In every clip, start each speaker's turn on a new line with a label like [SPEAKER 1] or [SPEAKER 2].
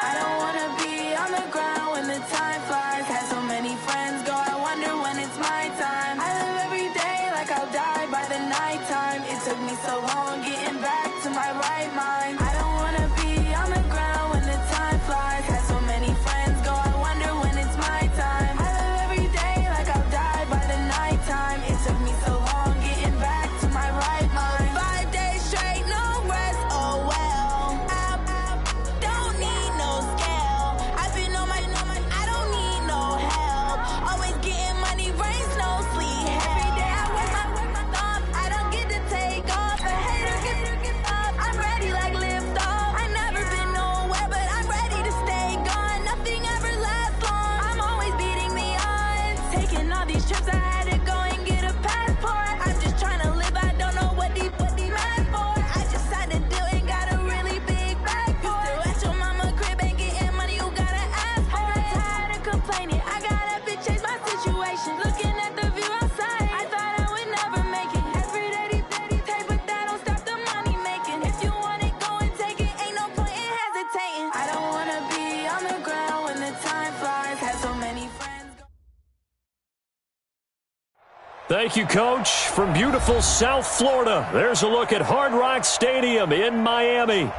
[SPEAKER 1] I don't wanna be on the ground when the time flies. Had so many friends go, I wonder when it's my time. I live every day like I'll die by the nighttime. It took me so long getting back to my right mind. I don't wanna be on the ground when the time flies. Had so many friends go, I wonder when it's my time. I live every day like I'll die by the nighttime. It took me so long getting back to my right mind. 5 days straight, no rest, oh well. I don't need no scale. I've been on my, I don't need no help. Always getting money, rains, no sleep. Every day I work my thumb. I don't get to take off. A hater get up. I'm ready like lift off. I never been nowhere, but I'm ready to stay gone. Nothing ever lasts long. I'm always beating the odds. Taking all these trips, I had to go and get a passport. I'm just trying to live. I don't know what the mad for. I just had to do it. Got a really big bag for it. Still at your mama crib ain't getting money. You gotta ask for it. I'm tired of complaining. I gotta change my situation. Looking at the view outside, I thought I would never make it. Every day they pay, but that don't stop the money making. If you want it, go and take it. Ain't no point in hesitating. I don't wanna be on the ground when the time flies. Had so many friends.
[SPEAKER 2] Thank you, Coach. From beautiful South Florida, there's a look at Hard Rock Stadium in Miami.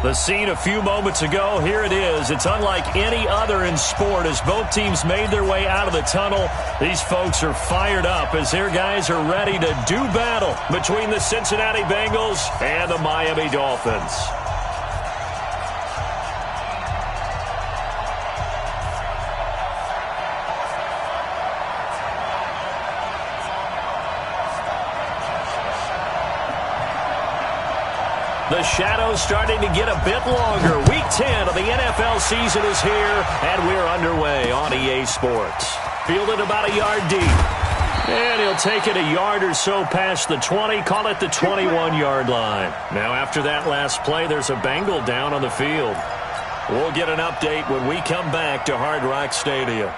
[SPEAKER 2] The scene a few moments ago, here it is. It's unlike any other in sport as both teams made their way out of the tunnel. These folks are fired up as their guys are ready to do battle between the Cincinnati Bengals and the Miami Dolphins. The shadow's starting to get a bit longer. Week 10 of the NFL season is here, and we're underway on EA Sports. Fielded about a yard deep. And he'll take it a yard or so past the 20, call it the 21-yard line. Now, after that last play, there's a Bengal down on the field. We'll get an update when we come back to Hard Rock Stadium.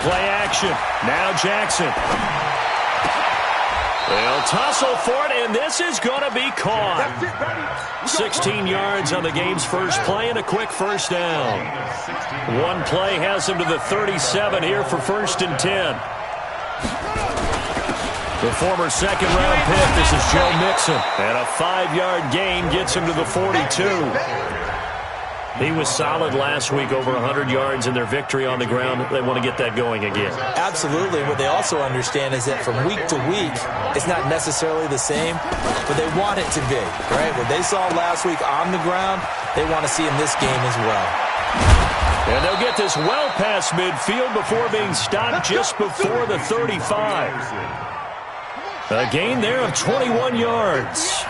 [SPEAKER 2] Play action. Now Jackson. They'll tussle for it, and this is going to be caught. 16 yards on the game's first play and a quick first down. One play has him to the 37 here for 1st and 10. The former second-round pick, this is Joe Mixon. And a 5-yard gain gets him to the 42. He was solid last week, over 100 yards in their victory on the ground. They want to get that going again.
[SPEAKER 3] Absolutely. What they also understand is that from week to week, it's not necessarily the same, but they want it to be, right? What they saw last week on the ground, they want to see in this game as well.
[SPEAKER 2] And they'll get this well past midfield before being stopped just before the 35. A gain there of 21 yards.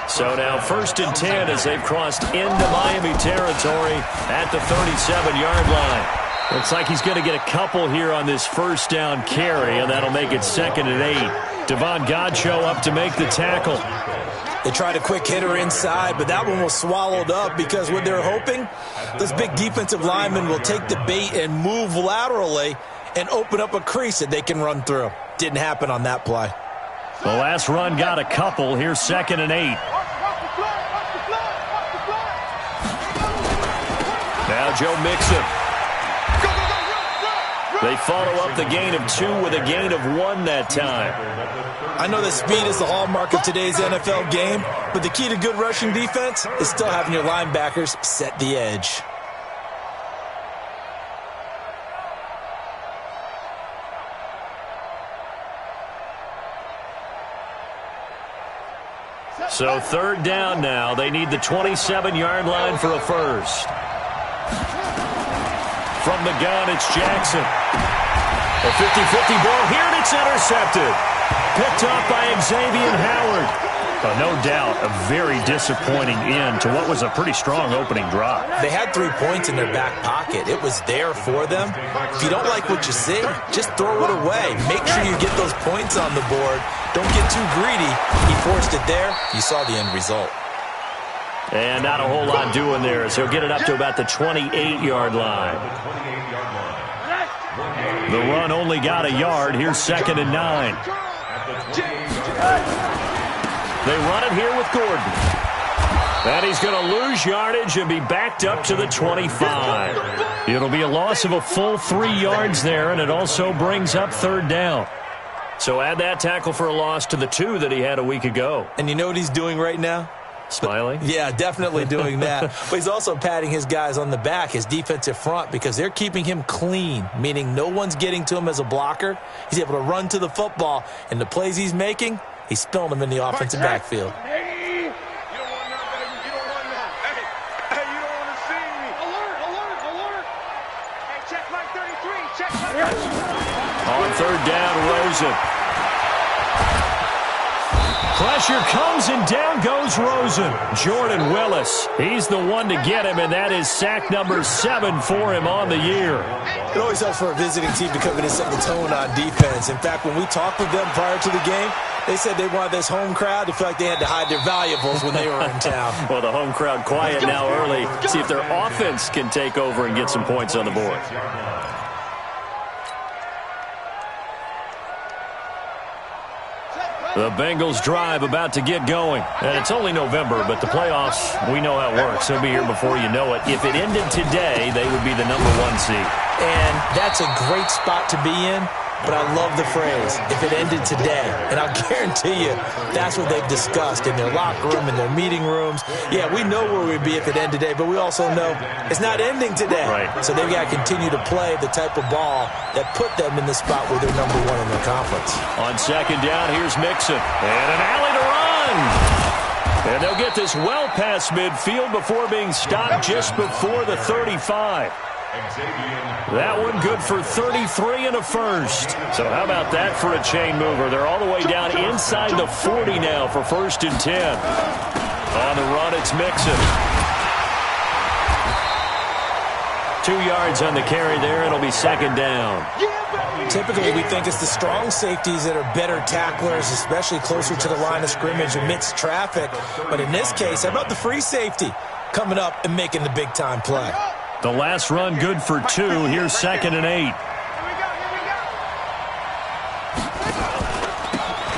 [SPEAKER 2] So now 1st and 10 as they've crossed into Miami territory at the 37-yard line. Looks like he's going to get a couple here on this first down carry, and that'll make it 2nd and 8. Devon Godchaux up to make the tackle.
[SPEAKER 3] They tried a quick hitter inside, but that one was swallowed up because what they're hoping, this big defensive lineman will take the bait and move laterally and open up a crease that they can run through. Didn't happen on that play.
[SPEAKER 2] The last run got a couple. Here's 2nd and 8. Now Joe Mixon. They follow up the gain of 2 with a gain of 1 that time.
[SPEAKER 3] I know that speed is the hallmark of today's NFL game, but the key to good rushing defense is still having your linebackers set the edge.
[SPEAKER 2] So 3rd down now. They need the 27-yard line for a first. From the gun, it's Jackson. A 50-50 ball here, and it's intercepted. Picked up by Xavier Howard. No doubt a very disappointing end to what was a pretty strong opening drive.
[SPEAKER 3] They had 3 points in their back pocket. It was there for them. If you don't like what you see, just throw it away. Make sure you get those points on the board. Don't get too greedy. He forced it there. You saw the end result.
[SPEAKER 2] And not a whole lot doing there, so he'll get it up to about the 28-yard line. The run only got a yard. Here's 2nd and 9. They run it here with Gordon. And he's going to lose yardage and be backed up to the 25. It'll be a loss of a full 3 yards there, and it also brings up 3rd down. So add that tackle for a loss to the 2 that he had a week ago.
[SPEAKER 3] And you know what he's doing right now?
[SPEAKER 2] Smiling?
[SPEAKER 3] Yeah, definitely doing that. But he's also patting his guys on the back, his defensive front, because they're keeping him clean, meaning no one's getting to him as a blocker. He's able to run to the football, and the plays he's making, he's spilling them in the offensive backfield.
[SPEAKER 2] On 3rd down, Rosen. Pressure comes, and down goes Rosen. Jordan Willis, he's the one to get him, and that is sack number 7 for him on the year.
[SPEAKER 3] It always helps for a visiting team to come in and set the tone on defense. In fact, when we talked with them prior to the game, they said they wanted this home crowd to feel like they had to hide their valuables when they were in town.
[SPEAKER 2] Well, the home crowd quiet now early. See if their offense can take over and get some points on the board. The Bengals drive about to get going. And it's only November, but the playoffs, we know how it works. They'll be here before you know it. If it ended today, they would be the number 1 seed.
[SPEAKER 3] And that's a great spot to be in. But I love the phrase, if it ended today. And I'll guarantee you, that's what they've discussed in their locker room, in their meeting rooms. Yeah, we know where we'd be if it ended today, but we also know it's not ending today.
[SPEAKER 2] Right.
[SPEAKER 3] So they've got to continue to play the type of ball that put them in the spot where they're number 1 in their conference.
[SPEAKER 2] On 2nd down, here's Mixon. And an alley to run. And they'll get this well past midfield before being stopped just before the 35. That one good for 33 and a first. So how about that for a chain mover? They're all the way down inside the 40 now for 1st and 10. On the run, it's Mixon. 2 yards on the carry there. It'll be 2nd down.
[SPEAKER 3] Typically, we think it's the strong safeties that are better tacklers, especially closer to the line of scrimmage amidst traffic. But in this case, how about the free safety coming up and making the big-time play?
[SPEAKER 2] The last run good for 2. Here's 2nd and 8.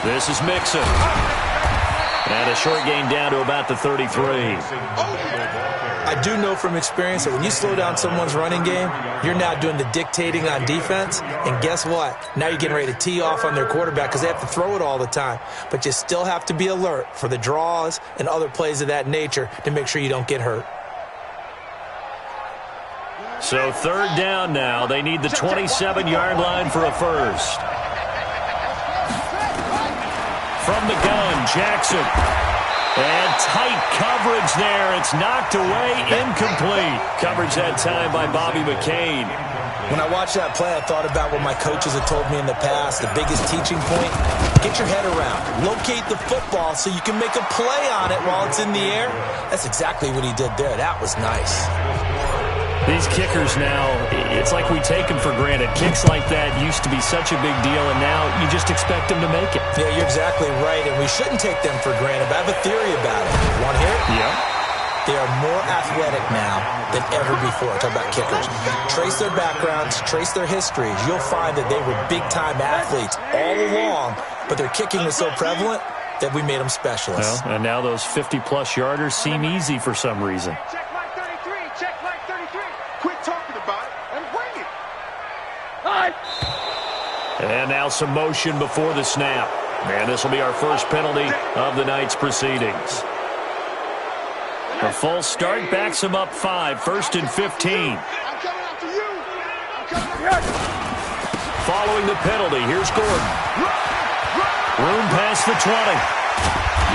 [SPEAKER 2] This is Mixon. And a short gain down to about the 33.
[SPEAKER 3] I do know from experience that when you slow down someone's running game, you're now doing the dictating on defense. And guess what? Now you're getting ready to tee off on their quarterback because they have to throw it all the time. But you still have to be alert for the draws and other plays of that nature to make sure you don't get hurt.
[SPEAKER 2] So 3rd down now. They need the 27-yard line for a first. From the gun, Jackson. And tight coverage there. It's knocked away, incomplete. Coverage that time by Bobby McCain.
[SPEAKER 3] When I watched that play, I thought about what my coaches have told me in the past. The biggest teaching point, get your head around. Locate the football so you can make a play on it while it's in the air. That's exactly what he did there. That was nice.
[SPEAKER 2] These kickers now, it's like we take them for granted. Kicks like that used to be such a big deal, and now you just expect them to make it.
[SPEAKER 3] Yeah, you're exactly right, and we shouldn't take them for granted. But I have a theory about it. Want to hear it?
[SPEAKER 2] Yeah.
[SPEAKER 3] They are more athletic now than ever before. Talk about kickers. Trace their backgrounds, trace their histories. You'll find that they were big-time athletes all along, but their kicking was so prevalent that we made them specialists.
[SPEAKER 2] Well, and now those 50-plus yarders seem easy for some reason. And now some motion before the snap. And this will be our first penalty of the night's proceedings. A false start backs him up 5, 1st and 15. Following the penalty, here's Gordon. Room past the 20.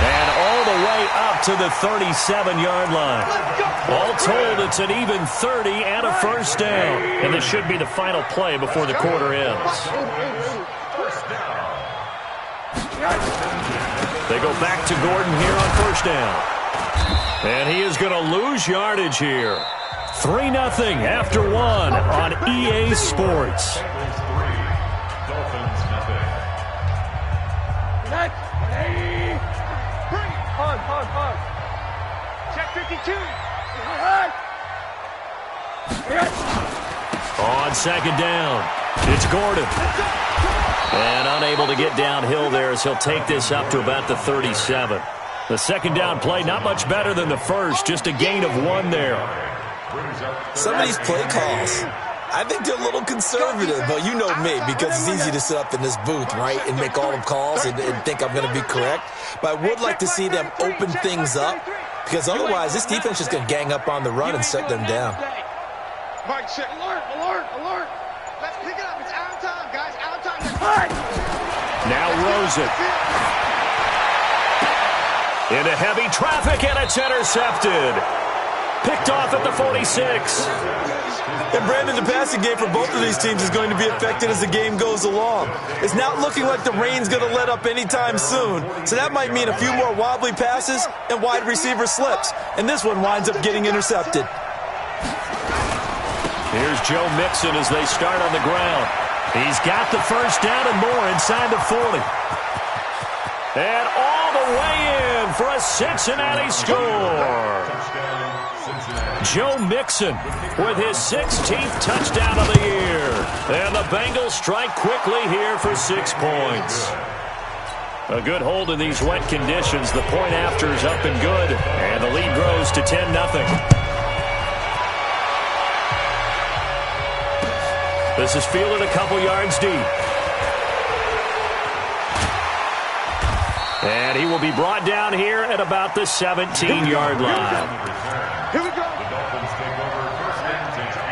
[SPEAKER 2] And all the way up to the 37-yard line. All told, it's an even 30 and a first down. And this should be the final play before the quarter ends. They go back to Gordon here on 1st down. And he is going to lose yardage here. 3-0 after 1 on EA Sports.
[SPEAKER 4] Check 52.
[SPEAKER 2] On 2nd down. It's Gordon. And unable to get downhill there as he'll take this up to about the 37. The second down play, not much better than the first, just a gain of 1 there.
[SPEAKER 3] Some of these play calls, I think they're a little conservative, but you know me, because it's easy to sit up in this booth, right, and make all the calls and think I'm going to be correct. But I would like to see them open things up, because otherwise this defense is going to gang up on the run and shut them down.
[SPEAKER 4] Mike, alert, alert, alert. Let's pick it up. It's out of time, guys. Out of time.
[SPEAKER 2] Now Rosen. Into heavy traffic, and it's intercepted. Picked off at the 46.
[SPEAKER 3] And Brandon, the passing game for both of these teams is going to be affected as the game goes along. It's not looking like the rain's going to let up anytime soon. So that might mean a few more wobbly passes and wide receiver slips. And this one winds up getting intercepted.
[SPEAKER 2] Here's Joe Mixon as they start on the ground. He's got the first down and more inside the 40. And all the way in for a Cincinnati score. Joe Mixon with his 16th touchdown of the year. And the Bengals strike quickly here for 6 points. A good hold in these wet conditions. The point after is up and good. And the lead grows to 10-0. This is fielded a couple yards deep. And he will be brought down here at about the 17-yard line.
[SPEAKER 4] Here we go.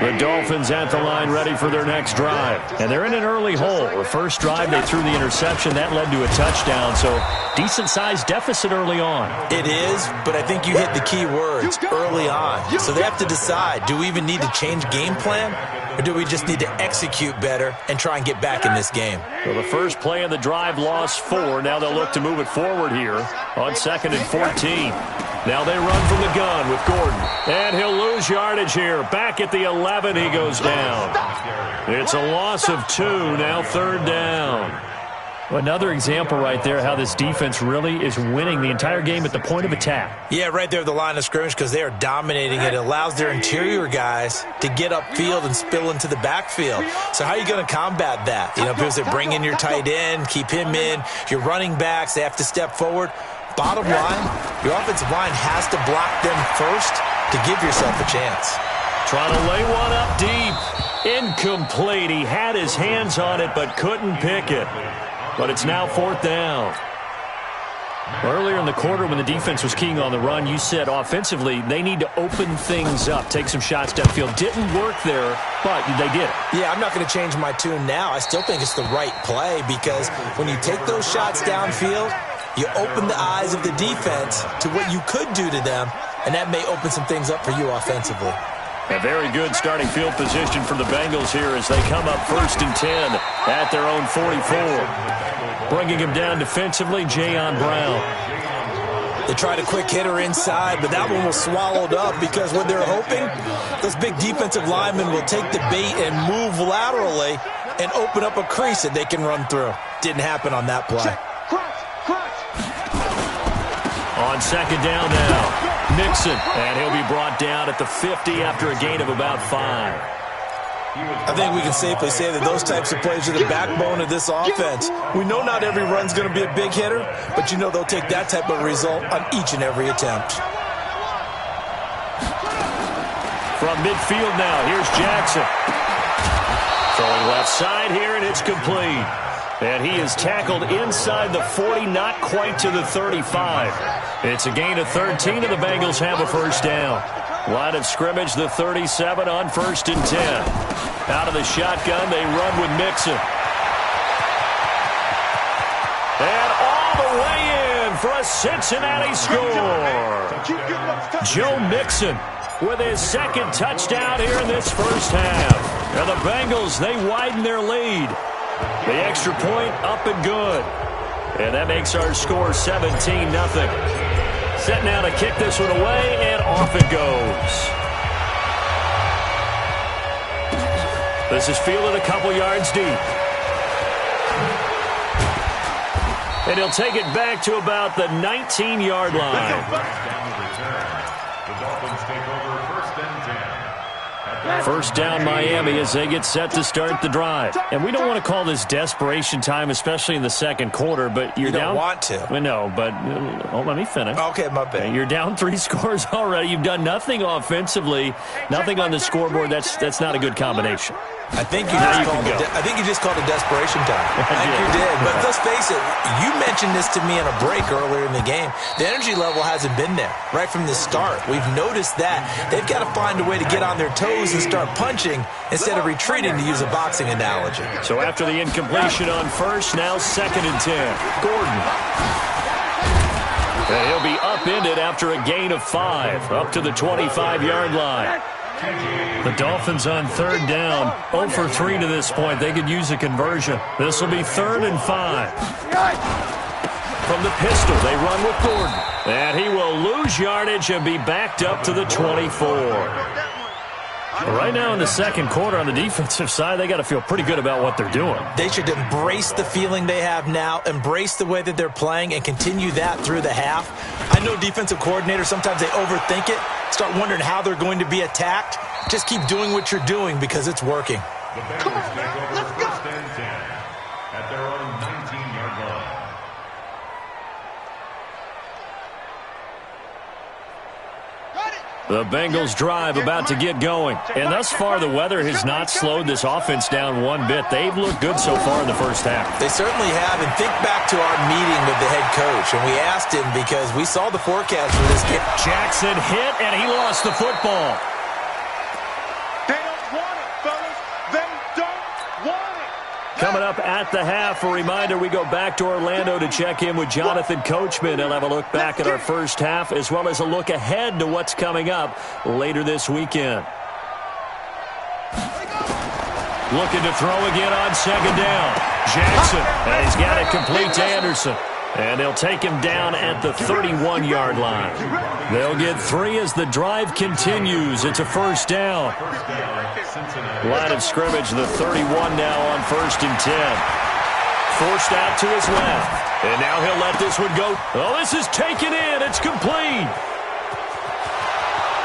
[SPEAKER 2] The Dolphins at the line ready for their next drive. And they're in an early hole. The first drive, they threw the interception. That led to a touchdown. So decent-sized deficit early on.
[SPEAKER 3] It is, but I think you hit the key words, early on. So they have to decide, do we even need to change game plan? Or do we just need to execute better and try and get back in this game?
[SPEAKER 2] So the first play of the drive lost 4. Now they'll look to move it forward here on 2nd and 14. Now they run from the gun with Gordon. And he'll lose yardage here. Back at the 11, he goes down. It's a loss of 2, now 3rd down. Another example right there how this defense really is winning the entire game at the point of attack.
[SPEAKER 3] Yeah, right there at the line of scrimmage because they are dominating it. It allows their interior guys to get upfield and spill into the backfield. So how are you going to combat that? You know, because they bring in your tight end, keep him in. Your running backs, they have to step forward. Bottom line, your offensive line has to block them first to give yourself a chance.
[SPEAKER 2] Trying to lay one up deep. Incomplete. He had his hands on it but couldn't pick it. But it's now 4th down. Earlier in the quarter when the defense was keying on the run, you said offensively they need to open things up, take some shots downfield. Didn't work there, but they did it.
[SPEAKER 3] Yeah, I'm not going to change my tune now. I still think it's the right play because when you take those shots downfield, you open the eyes of the defense to what you could do to them, and that may open some things up for you offensively.
[SPEAKER 2] A very good starting field position for the Bengals here as they come up 1st and 10 at their own 44. Bringing him down defensively, Jayon Brown.
[SPEAKER 3] They tried a quick hitter inside, but that one was swallowed up because what they're hoping, those big defensive linemen will take the bait and move laterally and open up a crease that they can run through. Didn't happen on that play.
[SPEAKER 2] On 2nd down now. Mixon, and he'll be brought down at the 50 after a gain of about 5.
[SPEAKER 3] I think we can safely say that those types of plays are the backbone of this offense. We know not every run's going to be a big hitter, but you know they'll take that type of result on each and every attempt.
[SPEAKER 2] From midfield now, here's Jackson. Throwing left side here, and it's complete. And he is tackled inside the 40, not quite to the 35. It's a gain of 13, and the Bengals have a first down. Line of scrimmage, the 37 on 1st and 10. Out of the shotgun, they run with Mixon. And all the way in for a Cincinnati score. Joe Mixon with his 2nd touchdown here in this first half. And the Bengals, they widen their lead. The extra point up and good. And that makes our score 17-0. Set now to kick this one away, and off it goes. This is fielded a couple yards deep. And he'll take it back to about the 19-yard line.
[SPEAKER 5] The Dolphins take over 1st and 10
[SPEAKER 2] First down Miami as they get set to start the drive. And we don't want to call this desperation time, especially in the second quarter, but you're down.
[SPEAKER 3] You don't want to.
[SPEAKER 2] No, but let me finish.
[SPEAKER 3] Okay, my bad.
[SPEAKER 2] You're down 3 scores already. You've done nothing offensively, nothing on the scoreboard. That's not a good combination.
[SPEAKER 3] I think you just called it desperation time. I think you did. But let's face it, you mentioned this to me in a break earlier in the game. The energy level hasn't been there right from the start. We've noticed that. They've got to find a way to get on their toes and start punching instead of retreating, to use a boxing analogy.
[SPEAKER 2] So after the incompletion on first, now 2nd and 10. Gordon. And he'll be upended after a gain of 5, up to the 25-yard line. The Dolphins on 3rd down, 0 for 3 to this point. They could use a conversion. This will be 3rd and 5. From the pistol, they run with Gordon. And he will lose yardage and be backed up to the 24. Right now in the second quarter on the defensive side, they got to feel pretty good about what they're doing.
[SPEAKER 3] They should embrace the feeling they have now, embrace the way that they're playing, and continue that through the half. I know defensive coordinators, sometimes they overthink it, start wondering how they're going to be attacked. Just keep doing what you're doing because it's working.
[SPEAKER 4] Come on, man. Let's go.
[SPEAKER 5] At their own 19-yard line.
[SPEAKER 2] The Bengals drive about to get going. And thus far, the weather has not slowed this offense down one bit. They've looked good so far in the first half.
[SPEAKER 3] They certainly have. And think back to our meeting with the head coach. And we asked him because we saw the forecast for this game.
[SPEAKER 2] Jackson hit, and he lost the football.
[SPEAKER 4] They don't want it, fellas. They don't want it.
[SPEAKER 2] Coming up at the half, a reminder, we go back to Orlando to check in with Jonathan Coachman. He'll have a look back at our first half as well as a look ahead to what's coming up later this weekend. Looking to throw again on 2nd down. Jackson, and he's got it complete to Anderson. And they'll take him down at the 31-yard line. They'll get 3 as the drive continues. It's a first down. Line of scrimmage, the 31 now on 1st and 10. Forced out to his left. And now he'll let this one go. Oh, this is taken in. It's complete.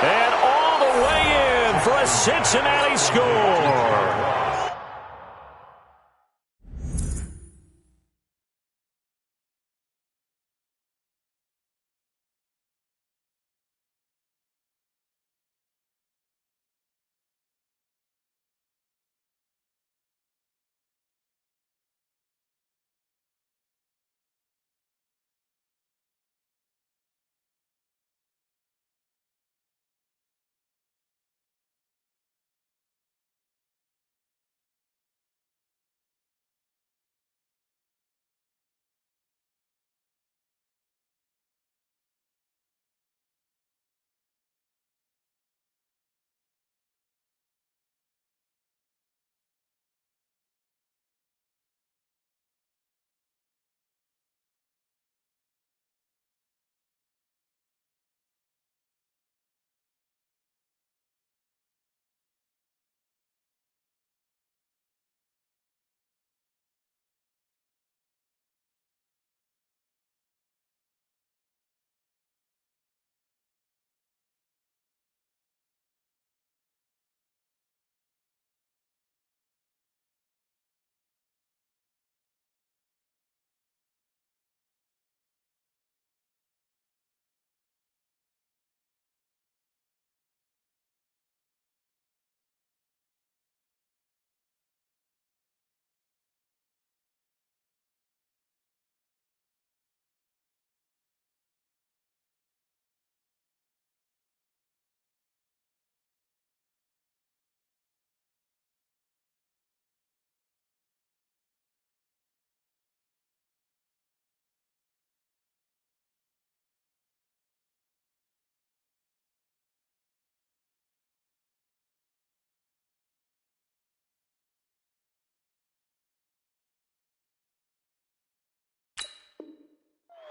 [SPEAKER 2] And all the way in for a Cincinnati score.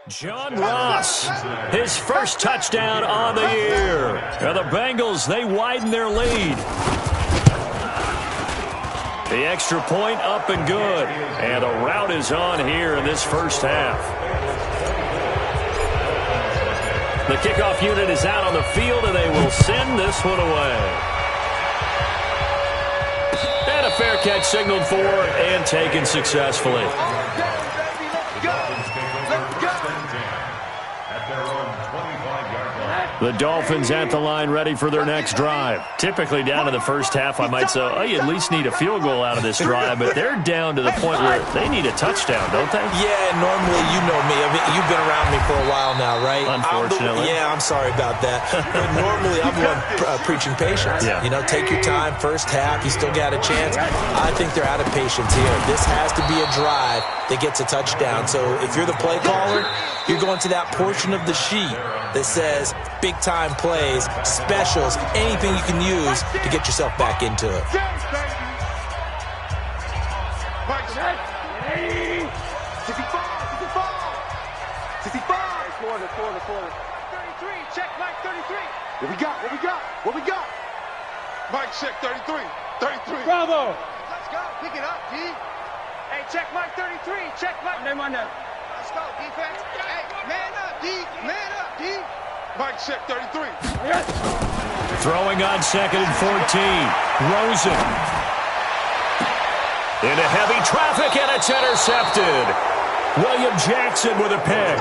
[SPEAKER 2] John Ross, his first touchdown on the year. And the Bengals, they widen their lead. The extra point up and good. And the route is on here in this first half. The kickoff unit is out on the field, and they will send this one away. fair catch signaled for and taken successfully. The Dolphins at the line ready for their next drive. Typically down in the first half, I might say, oh, you at least need a field goal out of this drive, but they're down to the point where they need a touchdown, don't they?
[SPEAKER 3] Yeah, normally, you know me. I mean, you've been around me for a while now, right?
[SPEAKER 2] Unfortunately.
[SPEAKER 3] I'm sorry about that. But normally, I'm the one preaching patience.
[SPEAKER 2] Yeah.
[SPEAKER 3] You know, take your time. First half, you still got a chance. I think they're out of patience here. This has to be a drive that gets a touchdown. So if you're the play caller, you're going to that portion of the sheet that says big-time plays, specials, anything you can use to get yourself back into it.
[SPEAKER 4] Check Mike 33. What we got? Mike check 33. Bravo. Let's go. Pick it up, D. Hey, check Mike 33. Check Mike. Monday. Let's go, defense. Hey, man up, D. Mike check 33.
[SPEAKER 2] Throwing on 2nd and 14. Rosen. Into heavy traffic, and it's intercepted. William Jackson with a pick.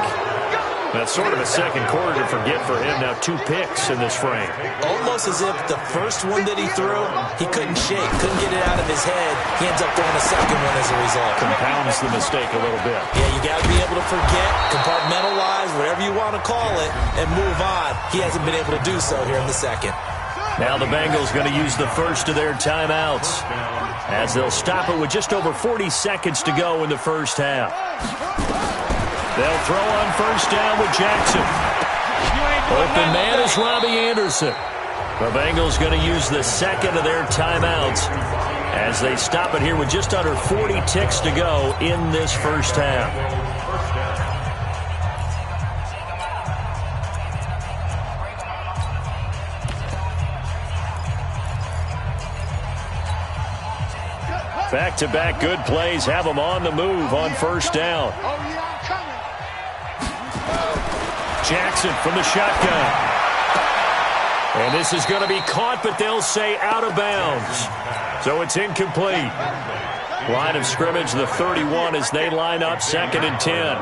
[SPEAKER 2] That's sort of a second quarter to forget for him. Now 2 picks in this frame.
[SPEAKER 3] Almost as if the first one that he threw, he couldn't shake, couldn't get it out of his head. He ends up throwing a second one as a result.
[SPEAKER 2] Compounds the mistake a little bit.
[SPEAKER 3] Yeah, you got to be able to forget, compartmentalize, whatever you want to call it, and move on. He hasn't been able to do so here in the second.
[SPEAKER 2] Now the Bengals going to use the first of their timeouts as they'll stop it with just over 40 seconds to go in the first half. They'll throw on first down with Jackson. Open man is Robbie Anderson. The Bengals going to use the second of their timeouts as they stop it here with just under 40 ticks to go in this first half. Back-to-back good plays have them on the move on first down. Jackson from the shotgun. And this is going to be caught, but they'll say out of bounds. So it's incomplete. Line of scrimmage, the 31 as they line up 2nd and 10.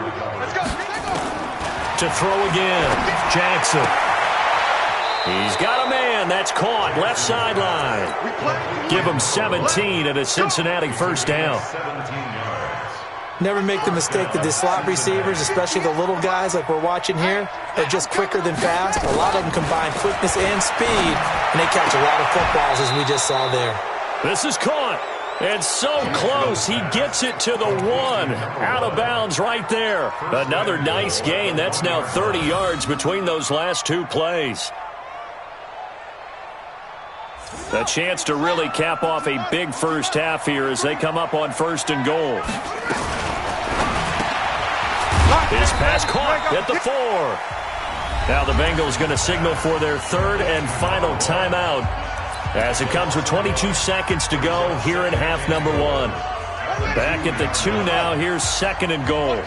[SPEAKER 2] To throw again, Jackson. He's got a man. That's caught. Left sideline. Give him 17 and a Cincinnati first down.
[SPEAKER 3] Never make the mistake that the slot receivers, especially the little guys like we're watching here, are just quicker than fast. A lot of them combine quickness and speed, and they catch a lot of footballs, as we just saw there.
[SPEAKER 2] This is caught. And so close. He gets it to the 1. Out of bounds right there. Another nice gain. That's now 30 yards between those last 2 plays. A chance to really cap off a big first half here as they come up on 1st and goal. His pass caught at the 4. Now the Bengals going to signal for their 3rd and final timeout as it comes with 22 seconds to go here in half number 1. Back at the 2 now. Here's 2nd and goal.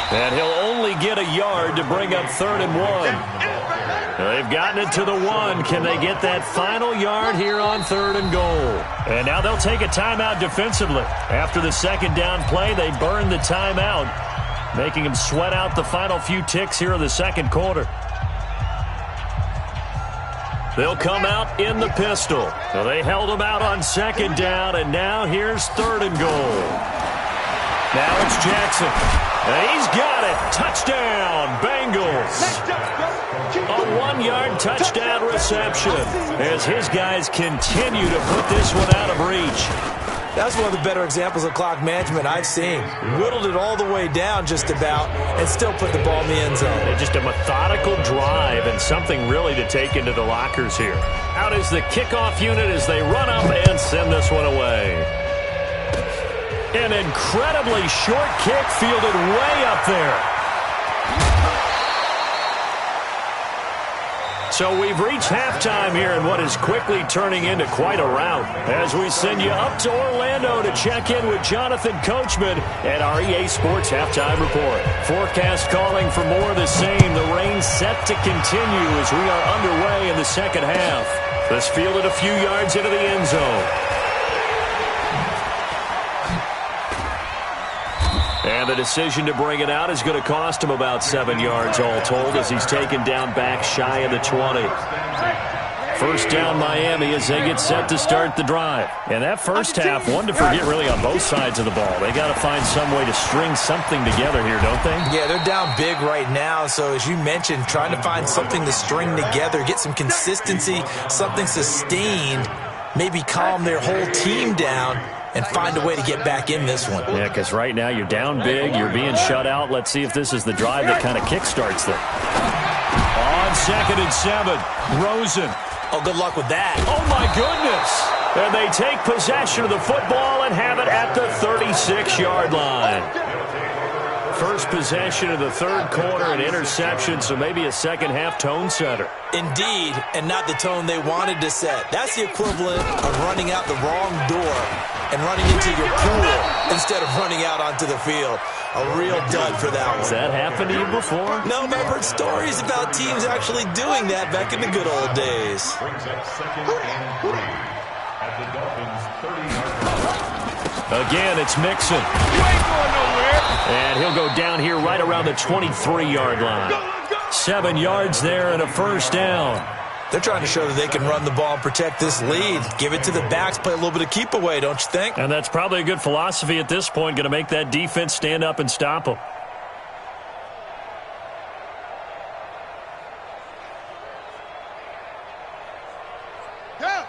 [SPEAKER 2] And he'll only get a yard to bring up 3rd and 1. They've gotten it to the 1. Can they get that final yard here on 3rd and goal? And now they'll take a timeout defensively. After the 2nd down play, they burn the timeout, making them sweat out the final few ticks here in the 2nd quarter. They'll come out in the pistol. So they held them out on 2nd down, and now here's 3rd and goal. Now it's Jackson. And he's got it. Touchdown, Bengals. A 1-yard touchdown reception as his guys continue to put this one out of reach.
[SPEAKER 3] That's one of the better examples of clock management I've seen. Whittled it all the way down just about and still put the ball in the end zone.
[SPEAKER 2] Just a methodical drive and something really to take into the lockers here. Out is the kickoff unit as they run up and send this one away. An incredibly short kick fielded way up there. So we've reached halftime here in what is quickly turning into quite a rout as we send you up to Orlando to check in with Jonathan Coachman at our EA Sports Halftime Report. Forecast calling for more of the same. The rain set to continue as we are underway in the second half. This fielded a few yards into the end zone. And the decision to bring it out is going to cost him about 7 yards all told as he's taken down back shy of the 20. First down Miami as they get set to start the drive. And that first half, one to forget really on both sides of the ball. They got to find some way to string something together here, don't they?
[SPEAKER 3] Yeah, they're down big right now. So as you mentioned, trying to find something to string together, get some consistency, something sustained, maybe calm their whole team down and find a way to get back in this one.
[SPEAKER 2] Yeah, because right now you're down big, you're being shut out. Let's see if this is the drive that kind of kickstarts them. On 2nd and 7, Rosen.
[SPEAKER 3] Oh, good luck with that.
[SPEAKER 2] Oh, my goodness. And they take possession of the football and have it at the 36-yard line. First possession of the third quarter, an interception, so maybe a second-half tone setter.
[SPEAKER 3] Indeed, and not the tone they wanted to set. That's the equivalent of running out the wrong door and running into your pool instead of running out onto the field. A real dud for that one.
[SPEAKER 2] Has that happened to you before?
[SPEAKER 3] No, but I've heard stories about teams actually doing that back in the good old days.
[SPEAKER 5] Brings up 2nd and 3 at the Dolphins' 30-yard line.
[SPEAKER 2] Again, it's Mixon.
[SPEAKER 4] You ain't going nowhere.
[SPEAKER 2] And he'll go down here right around the 23-yard line. 7 yards there and a first down.
[SPEAKER 3] They're trying to show that they can run the ball and protect this lead. Give it to the backs, play a little bit of keep away, don't you think?
[SPEAKER 2] And that's probably a good philosophy at this point, going to make that defense stand up and stop them.
[SPEAKER 4] Yeah.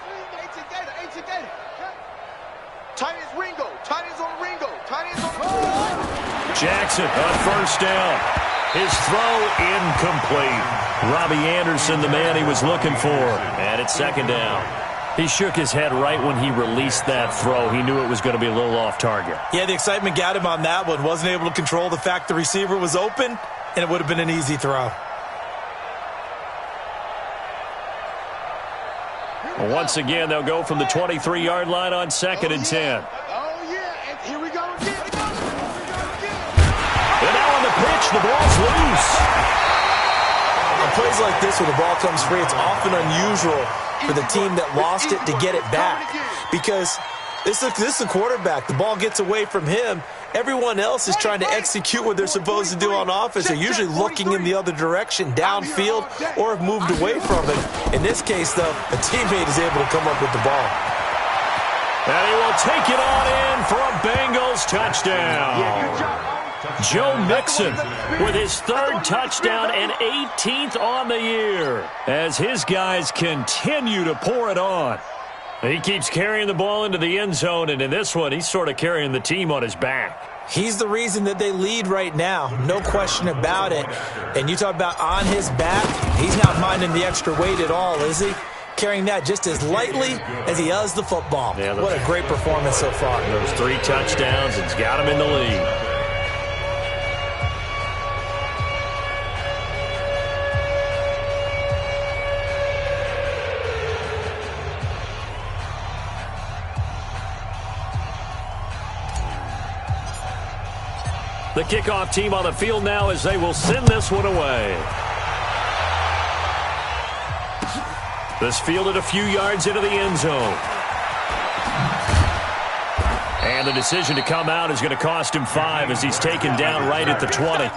[SPEAKER 4] Tight ends Ringo. Tight ends on Ringo. Tight ends on the
[SPEAKER 2] Jackson on first down. His throw incomplete. Robbie Anderson, the man he was looking for. And it's 2nd down. He shook his head right when he released that throw. He knew it was going to be a little off target.
[SPEAKER 3] Yeah, the excitement got him on that one. Wasn't able to control the fact the receiver was open, and it would have been an easy throw.
[SPEAKER 2] Well, once again, they'll go from the 23-yard line on 2nd and 10.
[SPEAKER 4] Oh, yeah. And here we go again.
[SPEAKER 2] And now on the pitch, the ball's loose.
[SPEAKER 3] On plays like this where the ball comes free, it's often unusual for the team that lost it to get it back. Because this is the quarterback. The ball gets away from him. Everyone else is trying to execute what they're supposed to do on offense. They're usually looking in the other direction, downfield, or have moved away from it. In this case, though, a teammate is able to come up with the ball.
[SPEAKER 2] And he will take it on in for a Bengals touchdown. Joe Mixon with his 3rd touchdown and 18th on the year as his guys continue to pour it on. He keeps carrying the ball into the end zone, and in this one, he's sort of carrying the team on his back.
[SPEAKER 3] He's the reason that they lead right now, no question about it. And you talk about on his back, he's not minding the extra weight at all, is he? Carrying that just as lightly as he does the football. Yeah, what a great performance so far.
[SPEAKER 2] Those 3 touchdowns, it's got him in the lead. The kickoff team on the field now as they will send this one away. This fielded a few yards into the end zone. And the decision to come out is going to cost him 5 as he's taken down right at the 20.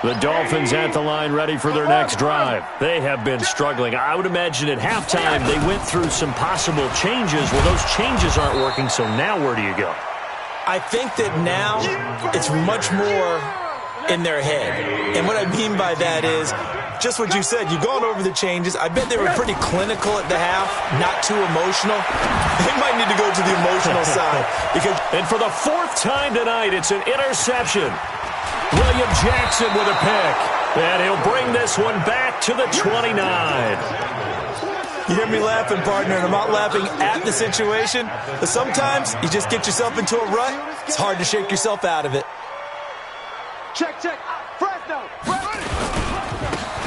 [SPEAKER 2] The Dolphins at the line ready for their next drive. They have been struggling. I would imagine at halftime they went through some possible changes. Well, those changes aren't working, so now where do you go?
[SPEAKER 3] I think that now it's much more in their head. And what I mean by that is just what you said. You've gone over the changes. I bet they were pretty clinical at the half, not too emotional. They might need to go to the emotional side.
[SPEAKER 2] And for the 4th time tonight, it's an interception. William Jackson with a pick. And he'll bring this one back to the 29.
[SPEAKER 3] You hear me laughing, partner, and I'm not laughing at the situation. But sometimes you just get yourself into a rut. It's hard to shake yourself out of it.
[SPEAKER 4] Check. Fresno.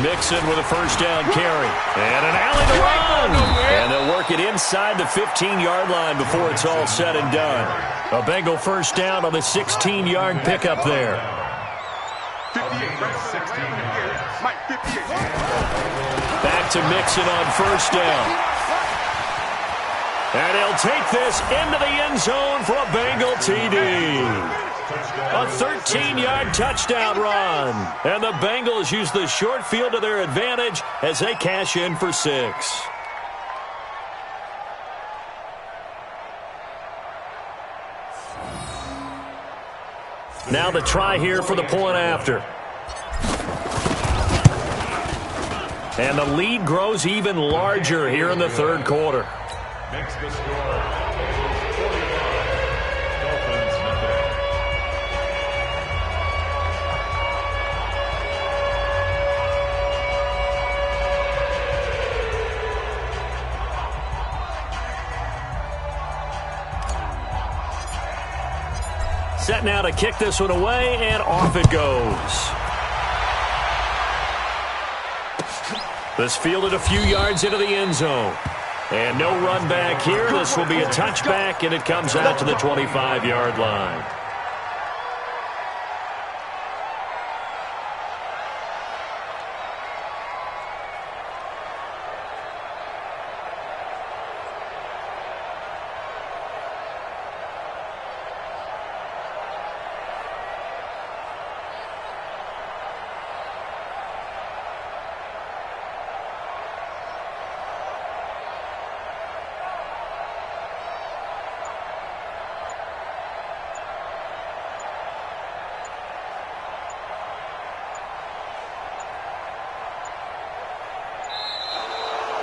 [SPEAKER 2] Mixon with a first down carry. And an alley to run. And they'll work it inside the 15-yard line before it's all said and done. A Bengal first down on the 16-yard pickup there.
[SPEAKER 5] 16 yards.
[SPEAKER 4] Mike, 58.
[SPEAKER 2] Back to Mixon on first down. And he'll take this into the end zone for a Bengal TD. A 13-yard touchdown run. And the Bengals use the short field to their advantage as they cash in for 6. Now the try here for the point after. And the lead grows even larger here in the third quarter.
[SPEAKER 5] Makes the score 45. Dolphins nothing.
[SPEAKER 2] Set now to kick this one away, and off it goes. This fielded a few yards into the end zone. And no run back here. This will be a touchback, and it comes out to the 25-yard line.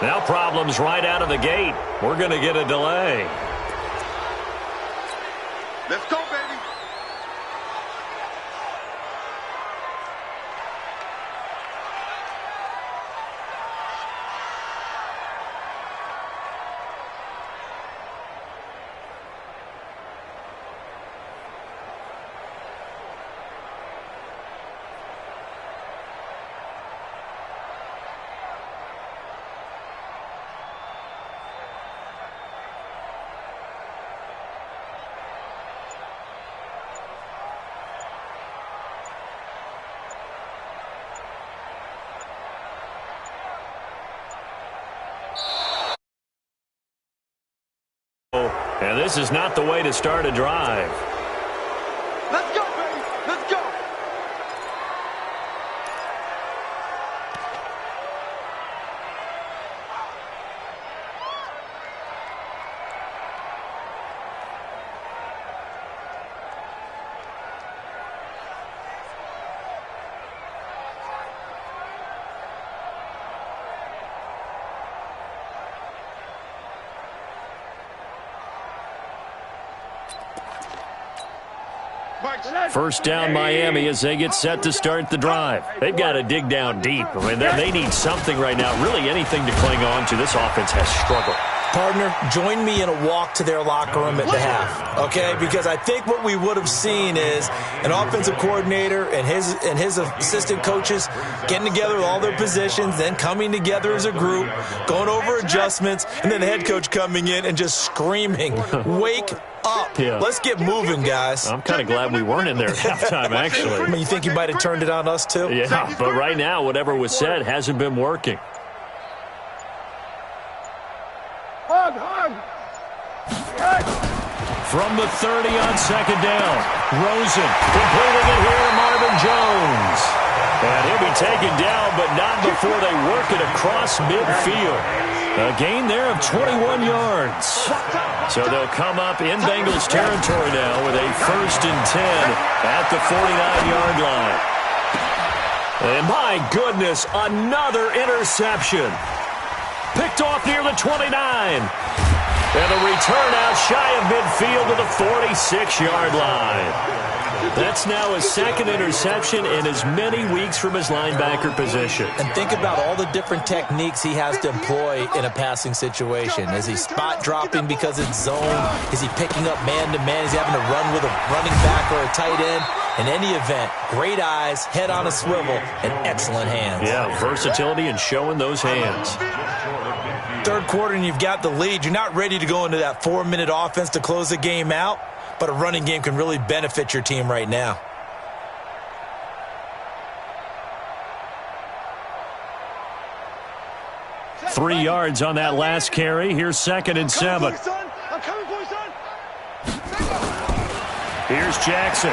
[SPEAKER 2] Now problems right out of the gate. We're going to get a delay.
[SPEAKER 4] Let's go, baby.
[SPEAKER 2] And this is not the way to start a drive.
[SPEAKER 4] Let's go, baby. Let's go.
[SPEAKER 2] First down Miami as they get set to start the drive. They've got to dig down deep. I mean, they need something right now, really anything to cling on to. This offense has struggled.
[SPEAKER 3] Partner, join me in a walk to their locker room at the half, okay? Because I think what we would have seen is an offensive coordinator and his assistant coaches getting together with all their positions, then coming together as a group, going over adjustments, and then the head coach coming in and just screaming, wake up.
[SPEAKER 2] Yeah.
[SPEAKER 3] Let's get moving, guys.
[SPEAKER 2] I'm kind of glad we weren't in there at halftime, actually.
[SPEAKER 3] I mean, you think you might have turned it on us, too?
[SPEAKER 2] Yeah, but right now, whatever was said hasn't been working.
[SPEAKER 4] Hug.
[SPEAKER 2] From the 30 on second down, Rosen completing it here to Marvin Jones. And he'll be taken down, but not before they work it across midfield. A gain there of 21 yards. So they'll come up in Bengals territory now with a 1st and 10 at the 49-yard line. And my goodness, another interception. Picked off near the 29. And a return out shy of midfield to the 46-yard line. That's now his 2nd interception in as many weeks from his linebacker position.
[SPEAKER 3] And think about all the different techniques he has to employ in a passing situation. Is he spot dropping because it's zone? Is he picking up man-to-man? Is he having to run with a running back or a tight end? In any event, great eyes, head on a swivel, and excellent hands.
[SPEAKER 2] Yeah, versatility and showing those hands.
[SPEAKER 3] Third quarter and you've got the lead. You're not ready to go into that 4-minute offense to close the game out, but a running game can really benefit your team right now.
[SPEAKER 2] Three yards on that last carry. Here's 2nd and 7. Here's Jackson.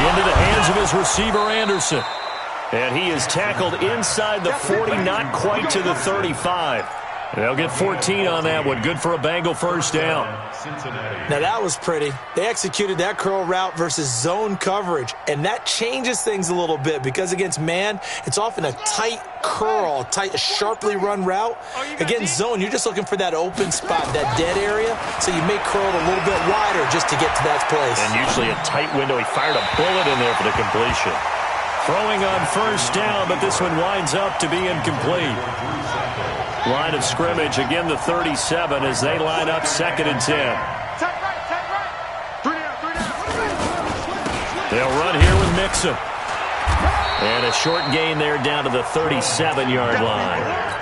[SPEAKER 2] Into the hands of his receiver, Anderson. And he is tackled inside the 40, not quite to the 35. They'll get 14 on that one. Good for a Bengal first down.
[SPEAKER 3] Now that was pretty. They executed that curl route versus zone coverage, and that changes things a little bit because against man, it's often a tight curl, a sharply run route. Against zone, you're just looking for that open spot, that dead area, so you may curl it a little bit wider just to get to that place.
[SPEAKER 2] And usually a tight window. He fired a bullet in there for the completion. Throwing on first down, but this one winds up to be incomplete. Line of scrimmage, again the 37 as they line up 2nd and 10. They'll run here with Mixon. And a short gain there down to the 37-yard line.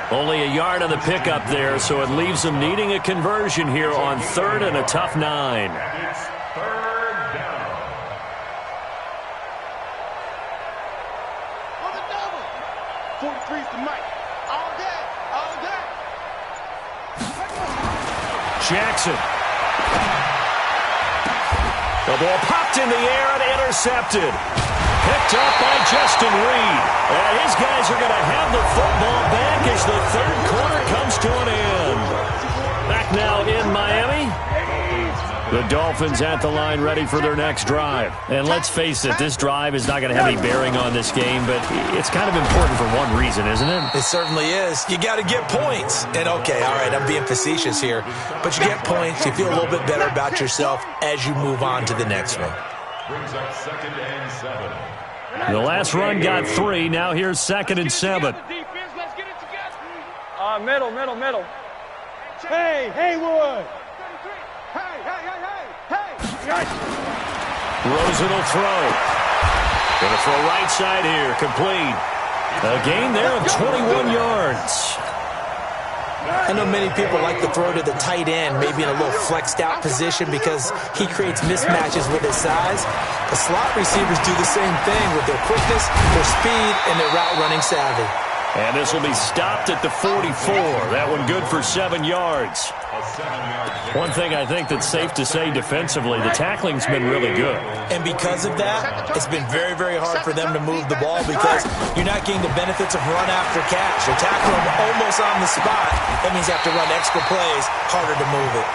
[SPEAKER 2] Only a yard on the pickup there, so it leaves them needing a conversion here on 3rd and a tough 9.
[SPEAKER 5] It's 3rd down.
[SPEAKER 4] 43's the mic. All day.
[SPEAKER 2] Jackson. The ball popped in the air and intercepted. Picked up by Justin Reed. And his guys are going to have the football back as the 3rd quarter comes to an end. Back now in Miami. The Dolphins at the line ready for their next drive. And let's face it, this drive is not going to have any bearing on this game, but it's kind of important for one reason, isn't it?
[SPEAKER 3] It certainly is. You got to get points. And okay, all right, I'm being facetious here, but you get points, you feel a little bit better about yourself as you move on to the next one.
[SPEAKER 5] Brings up 2nd and 7.
[SPEAKER 2] The last run got 3. Now here's 2nd and 7.
[SPEAKER 4] Middle. Hey, Haywood. Hey.
[SPEAKER 2] Rosen will throw. Going to throw right side here. Complete. A gain there of 21 yards.
[SPEAKER 3] I know many people like to throw to the tight end, maybe in a little flexed out position because he creates mismatches with his size. The slot receivers do the same thing with their quickness, their speed, and their route running savvy.
[SPEAKER 2] And this will be stopped at the 44. That one good for 7 yards. One thing I think that's safe to say defensively, the tackling's been really good.
[SPEAKER 3] And because of that, it's been very, very hard for them to move the ball because you're not getting the benefits of run after catch. You're tackling them almost on the spot. That means you have to run extra plays, harder to move it.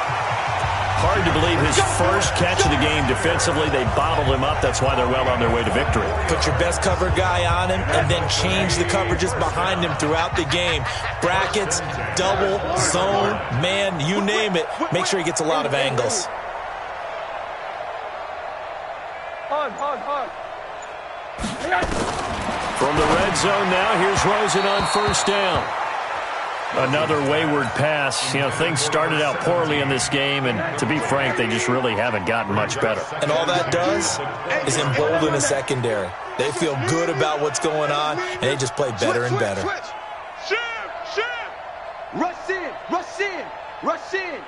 [SPEAKER 2] Hard to believe his first catch of the game defensively. They bottled him up. That's why they're well on their way to victory.
[SPEAKER 3] Put your best cover guy on him and then change the coverages behind him throughout the game. Brackets, double, zone, man, you name it. Make sure he gets a lot of angles.
[SPEAKER 4] Hard.
[SPEAKER 2] From the red zone now, here's Rosen on first down. Another wayward pass. You know, things started out poorly in this game, and to be frank, they just really haven't gotten much better.
[SPEAKER 3] And all that does is embolden the secondary. They feel good about what's going on, and they just play better and better.
[SPEAKER 4] Rush in.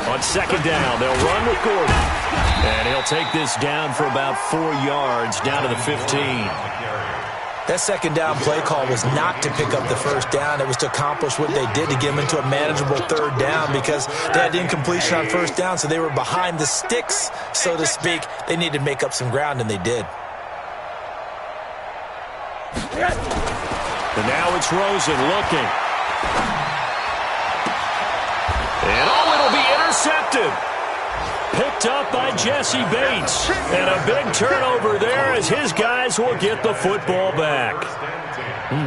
[SPEAKER 2] On 2nd down, they'll run with Gordon. And he'll take this down for about 4 yards, down to the 15.
[SPEAKER 3] That 2nd down play call was not to pick up the first down. It was to accomplish what they did to get them into a manageable 3rd down because they had incompletion on first down, so they were behind the sticks, so to speak. They needed to make up some ground, and they did.
[SPEAKER 2] And now it's Rosen looking. And it'll be intercepted. Picked up by Jesse Bates. And a big turnover there as his guys will get the football back.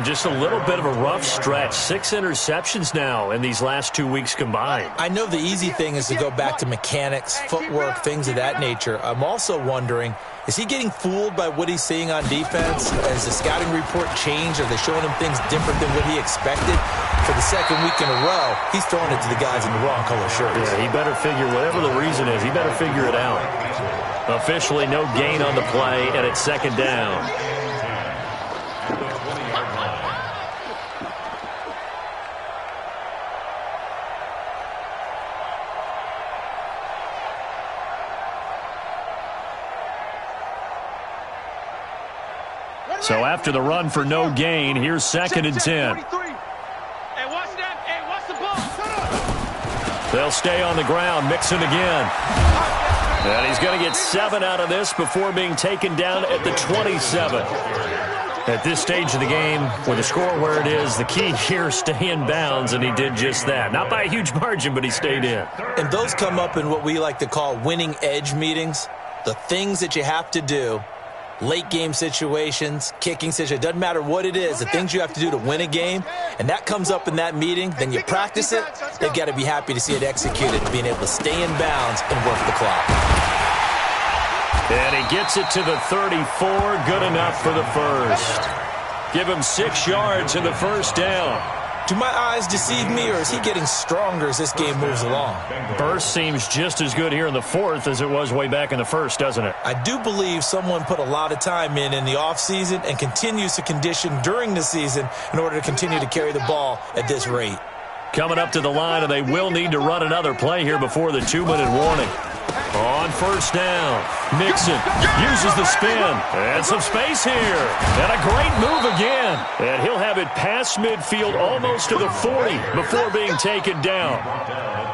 [SPEAKER 2] Just a little bit of a rough stretch. 6 interceptions now in these last 2 weeks combined.
[SPEAKER 3] I know the easy thing is to go back to mechanics, footwork, things of that nature. I'm also wondering, is he getting fooled by what he's seeing on defense? Has the scouting report changed? Are they showing him things different than what he expected? For the 2nd week in a row, he's throwing it to the guys in the wrong color shirts.
[SPEAKER 2] Yeah, he better figure, whatever the reason is, he better figure it out. Officially no gain on the play, and it's second down.
[SPEAKER 5] At the 20-yard line.
[SPEAKER 2] So after the run for no gain, here's second and 10.
[SPEAKER 4] Hey, watch that. Hey, watch the ball.
[SPEAKER 2] They'll stay on the ground. Mixon again. And he's going to get 7 out of this before being taken down at the 27. At this stage of the game, with the score where it is, the key here, stay in bounds, and he did just that. Not by a huge margin, but he stayed in.
[SPEAKER 3] And those come up in what we like to call winning edge meetings. The things that you have to do. Late game situations, kicking situations, doesn't matter what it is, the things you have to do to win a game, and that comes up in that meeting, then you practice it, they've got to be happy to see it executed, being able to stay in bounds and work the clock.
[SPEAKER 2] And he gets it to the 34, good enough for the first. Give him 6 yards in the first down.
[SPEAKER 3] Do my eyes deceive me, or is he getting stronger as this game moves along?
[SPEAKER 2] Burst seems just as good here in the fourth as it was way back in the first, doesn't it?
[SPEAKER 3] I do believe someone put a lot of time in the offseason and continues to condition during the season in order to continue to carry the ball at this rate.
[SPEAKER 2] Coming up to the line, and they will need to run another play here before the 2-minute warning. On first down, Mixon uses the spin, and some space here, and a great move again. And he'll have it past midfield almost to the 40 before being taken down.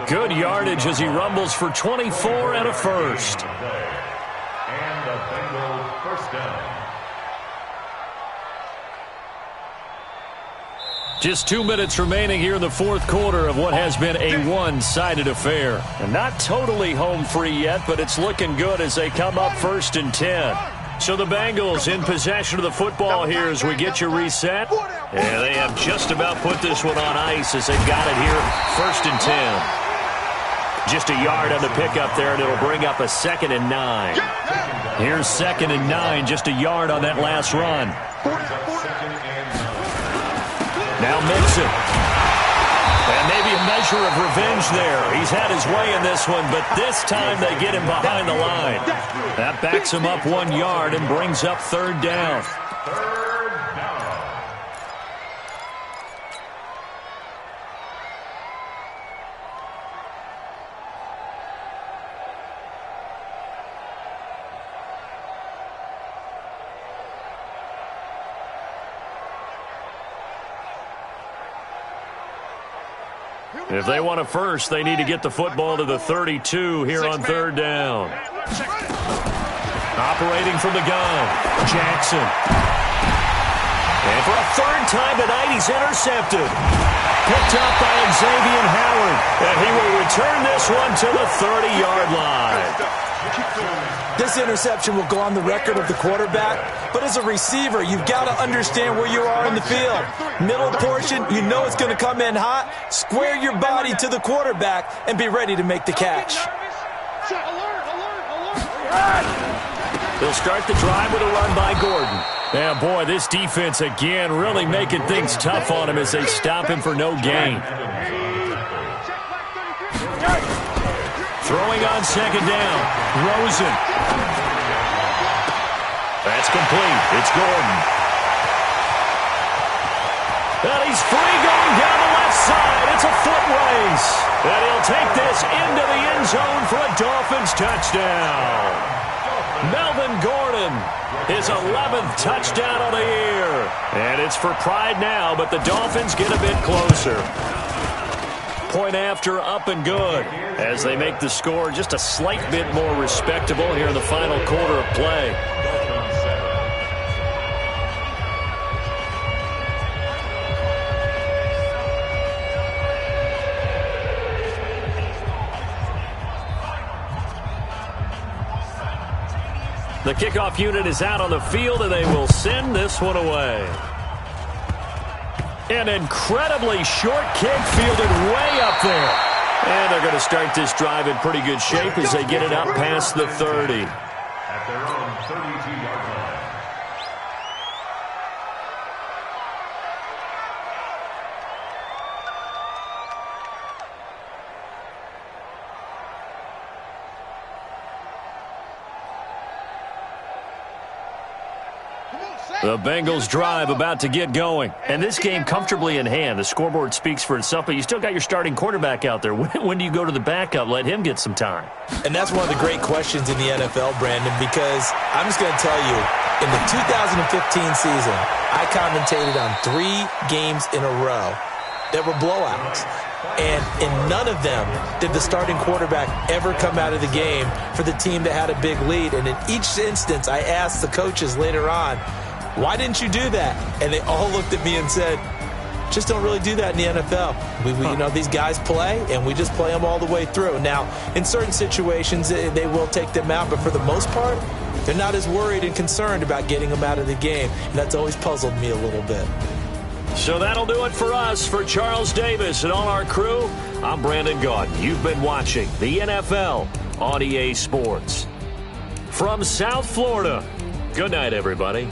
[SPEAKER 2] Good yardage as he rumbles for 24 and a first.
[SPEAKER 5] And the Bengals first down.
[SPEAKER 2] Just 2 minutes remaining here in the fourth quarter of what has been a one-sided affair. And not totally home free yet, but it's looking good as they come up first and 10. So the Bengals in possession of the football here as we get you reset. And they have just about put this one on ice as they've got it here, first and 10. Just a yard on the pickup there, and it'll bring up a 2nd and 9. Here's 2nd and 9, just a yard on that last run. Now Mixon. And maybe a measure of revenge there. He's had his way in this one, but this time they get him behind the line. That backs him up 1 yard and brings up third down. If they want a first, they need to get the football to the 32 here on third down. Operating from the gun, Jackson. And for a third time tonight, he's intercepted. Picked up by Xavier Howard. And he will return this one to the 30-yard line.
[SPEAKER 3] This interception will go on the record of the quarterback, but as a receiver, you've got to understand where you are in the field. Middle portion, you know it's going to come in hot. Square your body to the quarterback and be ready to make the catch.
[SPEAKER 2] They'll start the drive with a run by Gordon. And boy, this defense again really making things tough on him as they stop him for no gain. Throwing on second down, Rosen. That's complete. It's Gordon. And he's free going down the left side. It's a foot race. And he'll take this into the end zone for a Dolphins touchdown. Melvin Gordon, his 11th touchdown of the year. And it's for pride now, but the Dolphins get a bit closer. Point after, up and good, as they make the score just a slight bit more respectable here in the final quarter of play. The kickoff unit is out on the field, and they will send this one away. An incredibly short kick fielded way up there. And they're going to start this drive in pretty good shape as they get it up past the 30.
[SPEAKER 5] At their own 32-yard line.
[SPEAKER 2] The Bengals drive about to get going. And this game comfortably in hand. The scoreboard speaks for itself, but you still got your starting quarterback out there. When do you go to the backup? Let him get some time.
[SPEAKER 3] And that's one of the great questions in the NFL, Brandon, because I'm just going to tell you, in the 2015 season, I commentated on 3 games in a row that were blowouts. And in none of them did the starting quarterback ever come out of the game for the team that had a big lead. And in each instance, I asked the coaches later on, why didn't you do that? And they all looked at me and said, just don't really do that in the NFL. You know, these guys play, and we just play them all the way through. Now, in certain situations, they will take them out, but for the most part, they're not as worried and concerned about getting them out of the game. And that's always puzzled me a little bit.
[SPEAKER 2] So that'll do it for us. For Charles Davis and all our crew, I'm Brandon Gaudin. You've been watching the NFL on EA Sports. From South Florida, good night, everybody.